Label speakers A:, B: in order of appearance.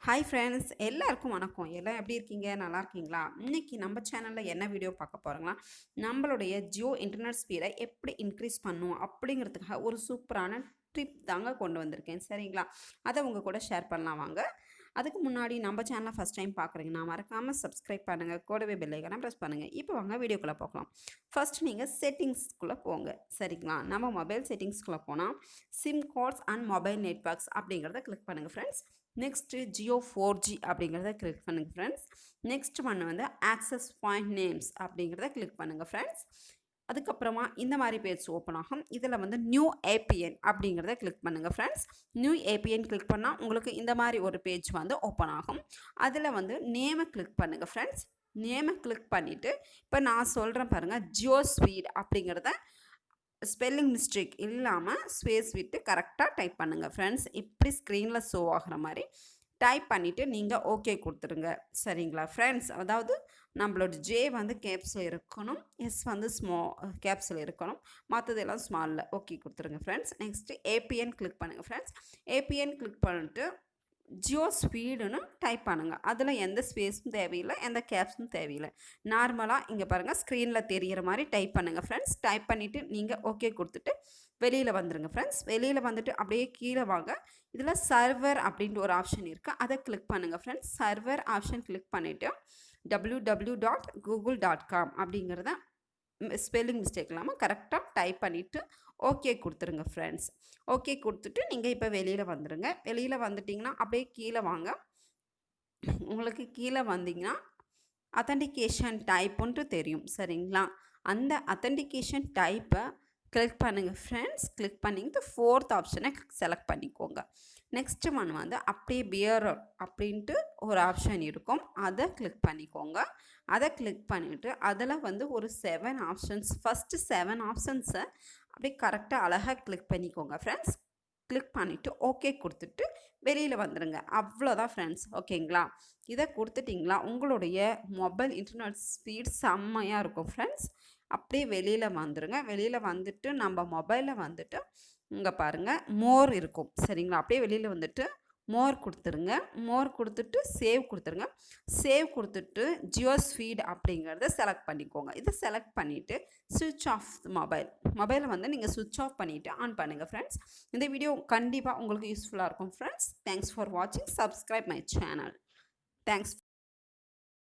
A: Hi friends, எல்லாருக்கும் வணக்கம். எல்லாம் எப்படி இருக்கீங்க? நல்லா இருக்கீங்களா? இன்னைக்கு நம்ம சேனலில் என்ன வீடியோ பார்க்க போகிறோங்களா, நம்மளுடைய ஜியோ இன்டர்நெட் ஸ்பீடை எப்படி இன்க்ரீஸ் பண்ணும் அப்படிங்கிறதுக்காக ஒரு சூப்பரான ட்ரிப் தாங்க கொண்டு வந்திருக்கேன். சரிங்களா? அதை உங்கள் கூட ஷேர் பண்ணலாம் வாங்க. அதுக்கு முன்னாடி நம்ம சேனலை ஃபஸ்ட் டைம் பார்க்குறீங்கன்னா மறக்காமல் சப்ஸ்கிரைப் பண்ணுங்கள், கூடவே பெல் ஐக்கானை ப்ரெஸ் பண்ணுங்கள். இப்போ வாங்க வீடியோக்குள்ளே பார்க்கலாம். ஃபர்ஸ்ட் நீங்கள் செட்டிங்ஸ்குள்ளே போங்க. சரிங்களா? நம்ம மொபைல் செட்டிங்ஸ்குள்ளே போனால் SIM cards and mobile networks அப்படிங்கிறத கிளிக் பண்ணுங்கள் ஃப்ரெண்ட்ஸ். நெக்ஸ்ட்டு ஜியோ 4G அப்படிங்கிறத கிளிக் பண்ணுங்கள் ஃப்ரெண்ட்ஸ். நெக்ஸ்ட் ஒன்று வந்து ஆக்சஸ் பாயிண்ட் நேம்ஸ் அப்படிங்கிறத கிளிக் பண்ணுங்கள் ஃப்ரெண்ட்ஸ். அதுக்கப்புறமா இந்த மாதிரி பேஜ் ஓப்பன் ஆகும். இதில் வந்து நியூ ஏபிஎன் அப்படிங்கிறத கிளிக் பண்ணுங்கள் ஃப்ரெண்ட்ஸ். நியூ ஏபிஎன் கிளிக் பண்ணால் உங்களுக்கு இந்த மாதிரி ஒரு பேஜ் வந்து ஓப்பன் ஆகும். அதில் வந்து நேமை கிளிக் பண்ணுங்கள் ஃப்ரெண்ட்ஸ். நேமை கிளிக் பண்ணிவிட்டு இப்போ நான் சொல்கிறேன் பாருங்கள், ஜியோ ஸ்பீட் அப்படிங்கிறத ஸ்பெல்லிங் மிஸ்டேக் இல்லாமல் ஸ்பேஸ் விட்டு கரெக்டாக டைப் பண்ணுங்கள் ஃப்ரெண்ட்ஸ். இப்படி ஸ்க்ரீனில் ஷோ ஆகிற மாதிரி டைப் பண்ணிவிட்டு நீங்கள் ஓகே கொடுத்துருங்க. சரிங்களா ஃப்ரெண்ட்ஸ்? அதாவது நம்மளோட ஜே வந்து கேப்ஸில் இருக்கணும், எஸ் வந்து கேப்ஸில் இருக்கணும், மற்றதெல்லாம் ஸ்மாலில் ஓகே கொடுத்துருங்க ஃப்ரெண்ட்ஸ். நெக்ஸ்ட்டு ஏபிஎன் கிளிக் பண்ணுங்கள் ஃப்ரெண்ட்ஸ். ஏபிஎன் கிளிக் பண்ணிட்டு ஜியோ ஸ்பீடுன்னு டைப் பண்ணுங்கள். அதில் எந்த ஸ்பேஸும் தேவையில்லை, எந்த கேப்ஸும் தேவையில்லை. நார்மலாக இங்கே பாருங்கள் ஸ்க்ரீனில் தெரிகிற மாதிரி டைப் பண்ணுங்கள் ஃப்ரெண்ட்ஸ். டைப் பண்ணிவிட்டு நீங்கள் ஓகே கொடுத்துட்டு வெளியில் வந்துடுங்க ஃப்ரெண்ட்ஸ். வெளியில் வந்துட்டு அப்படியே கீழே வாங்க. இதில் சர்வர் அப்படின்ட்டு ஒரு ஆப்ஷன் இருக்குது, அதை கிளிக் பண்ணுங்கள் ஃப்ரெண்ட்ஸ். சர்வர் ஆப்ஷன் கிளிக் பண்ணிவிட்டு www.google.com அப்படிங்கிறத ஸ்பெல்லிங் மிஸ்டேக் இல்லாமல் கரெக்டாக டைப் பண்ணிவிட்டு ஓகே கொடுத்துருங்க ஃப்ரெண்ட்ஸ். ஓகே கொடுத்துட்டு நீங்கள் இப்போ வெளியில் வந்துடுங்க. வெளியில் வந்துட்டிங்கன்னா அப்படியே கீழே வாங்க. உங்களுக்கு கீழே வந்தீங்கன்னா அத்தன்டிகேஷன் டைப்புன்ட்டு தெரியும். சரிங்களா? அந்த அத்தன்டிகேஷன் டைப்பை கிளிக் பண்ணுங்கள் ஃப்ரெண்ட்ஸ். கிளிக் பண்ணிட்டு ஃபோர்த் ஆப்ஷனை செலக்ட் பண்ணிக்கோங்க. நெக்ஸ்ட்டு ஒன் வந்து அப்படியே பியர் அப்படின்ட்டு ஒரு ஆப்ஷன் இருக்கும், அதை கிளிக் பண்ணிக்கோங்க. அதை கிளிக் பண்ணிவிட்டு அதில் வந்து ஒரு 7 ஆப்ஷன்ஸ், ஃபஸ்ட்டு 7 ஆப்ஷன்ஸை அப்படியே கரெக்டாக அழகாக கிளிக் பண்ணிக்கோங்க ஃப்ரெண்ட்ஸ். கிளிக் பண்ணிவிட்டு ஓகே கொடுத்துட்டு வெளியில் வந்துடுங்க. அவ்வளோதான் ஃப்ரெண்ட்ஸ். ஓகேங்களா? இதை கொடுத்துட்டிங்களா உங்களுடைய மொபைல் இன்டர்நெட் ஸ்பீட் செம்மையாக இருக்கும் ஃப்ரெண்ட்ஸ். அப்படியே வெளியில் வந்துடுங்க. வெளியில் வந்துட்டு நம்ம மொபைலில் வந்துட்டு இங்கே பாருங்கள் மோர் இருக்கும். சரிங்களா? அப்படியே வெளியில் வந்துட்டு மோர் கொடுத்துருங்க. மோர் கொடுத்துட்டு சேவ் கொடுத்துருங்க. சேவ் கொடுத்துட்டு ஜியோ ஸ்பீட் அப்படிங்கிறத செலக்ட் பண்ணிக்கோங்க. இதை செலக்ட் பண்ணிவிட்டு சுவிட்ச் ஆஃப் மொபைலை வந்து நீங்கள் சுவிட்ச் ஆஃப் பண்ணிவிட்டு ஆன் பண்ணுங்கள் ஃப்ரெண்ட்ஸ். இந்த வீடியோ கண்டிப்பாக உங்களுக்கு யூஸ்ஃபுல்லாக இருக்கும் ஃப்ரெண்ட்ஸ். தேங்க்ஸ் ஃபார் வாட்சிங். Subscribe my channel. தேங்க்ஸ்.